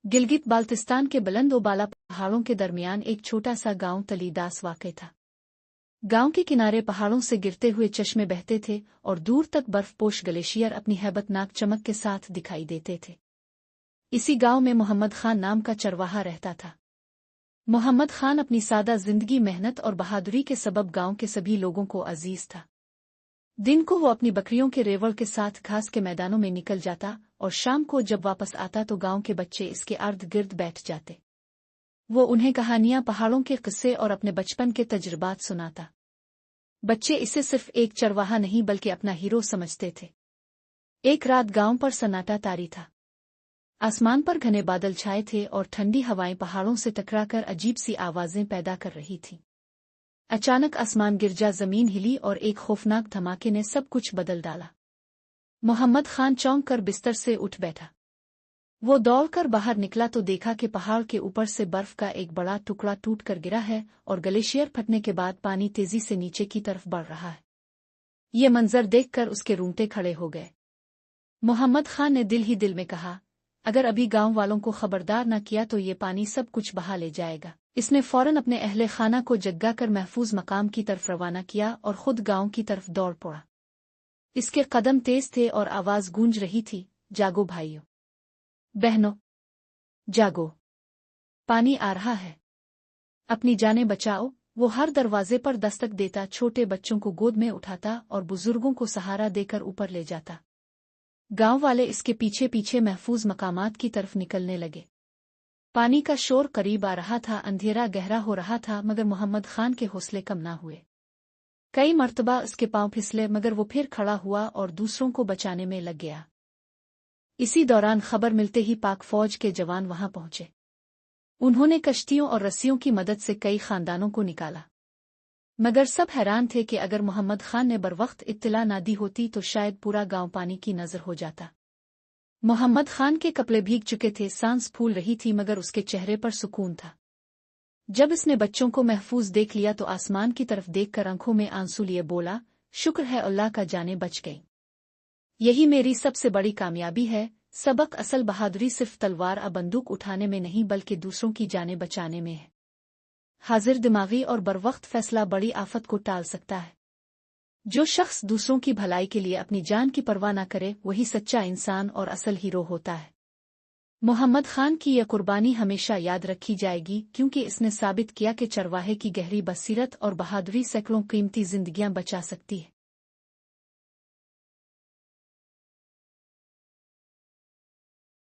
गिलगित बाल्तिस्तान के बुलंद बाला पहाड़ों के दरमियान एक छोटा सा गांव तलीदास वाक़ था। गांव के किनारे पहाड़ों से गिरते हुए चश्मे बहते थे और दूर तक बर्फपोश ग्लेशियर अपनी हैबतनाक चमक के साथ दिखाई देते थे। इसी गांव में मोहम्मद खान नाम का चरवाहा रहता था। मोहम्मद खान अपनी सादा जिंदगी, मेहनत और बहादुरी के सबब गांव के सभी लोगों को अजीज था। दिन को वो अपनी बकरियों के रेवड़ के साथ घास के मैदानों में निकल जाता और शाम को जब वापस आता तो गांव के बच्चे इसके अर्द गिर्द बैठ जाते। वो उन्हें कहानियां, पहाड़ों के किस्से और अपने बचपन के तजुर्बात सुनाता। बच्चे इसे सिर्फ एक चरवाहा नहीं बल्कि अपना हीरो समझते थे। एक रात गांव पर सन्नाटा तारी था। आसमान पर घने बादल छाए थे और ठंडी हवाएं पहाड़ों से टकराकर अजीब सी आवाजें पैदा कर रही थीं। अचानक आसमान गिरजा, जमीन हिली और एक खौफनाक धमाके ने सब कुछ बदल डाला। मोहम्मद खान चौंक कर बिस्तर से उठ बैठा। वो दौड़कर बाहर निकला तो देखा कि पहाड़ के ऊपर से बर्फ का एक बड़ा टुकड़ा टूट कर गिरा है और ग्लेशियर फटने के बाद पानी तेजी से नीचे की तरफ बढ़ रहा है। ये मंजर देखकर उसके रूंगटे खड़े हो गए। मोहम्मद खान ने दिल ही दिल में कहा, अगर अभी गांव वालों को खबरदार न किया तो ये पानी सब कुछ बहा ले जाएगा। इसने फौरन अपने अहले खाना को जगा कर महफूज मकाम की तरफ रवाना किया और खुद गांव की तरफ दौड़ पड़ा। इसके कदम तेज थे और आवाज गूंज रही थी, जागो भाइयों बहनों, जागो, पानी आ रहा है, अपनी जानें बचाओ। वो हर दरवाजे पर दस्तक देता, छोटे बच्चों को गोद में उठाता और बुजुर्गों को सहारा देकर ऊपर ले जाता। गांव वाले इसके पीछे पीछे महफूज मकामात की तरफ निकलने लगे। पानी का शोर करीब आ रहा था, अंधेरा गहरा हो रहा था, मगर मोहम्मद खान के हौसले कम ना हुए। कई मर्तबा उसके पांव फिसले मगर वो फिर खड़ा हुआ और दूसरों को बचाने में लग गया। इसी दौरान खबर मिलते ही पाक फौज के जवान वहां पहुंचे। उन्होंने कश्तियों और रस्सियों की मदद से कई खानदानों को निकाला, मगर सब हैरान थे कि अगर मोहम्मद खान ने बरवक्त इत्तला ना दी होती तो शायद पूरा गांव पानी की नजर हो जाता। मोहम्मद खान के कपड़े भीग चुके थे, सांस फूल रही थी, मगर उसके चेहरे पर सुकून था। जब इसने बच्चों को महफूज देख लिया तो आसमान की तरफ देखकर आंखों में आंसू लिए बोला, शुक्र है अल्लाह का, जाने बच गई। यही मेरी सबसे बड़ी कामयाबी है। सबक असल बहादुरी सिर्फ तलवार या बंदूक उठाने में नहीं बल्कि दूसरों की जानें बचाने में है। हाजिर दिमागी और बरवक्त फैसला बड़ी आफत को टाल सकता है। जो शख्स दूसरों की भलाई के लिए अपनी जान की परवाह न करे वही सच्चा इंसान और असल हीरो होता है। मोहम्मद खान की यह कुर्बानी हमेशा याद रखी जाएगी क्योंकि इसने साबित किया कि चरवाहे की गहरी बसीरत और बहादुरी सैकड़ों कीमती जिंदगियां बचा सकती है।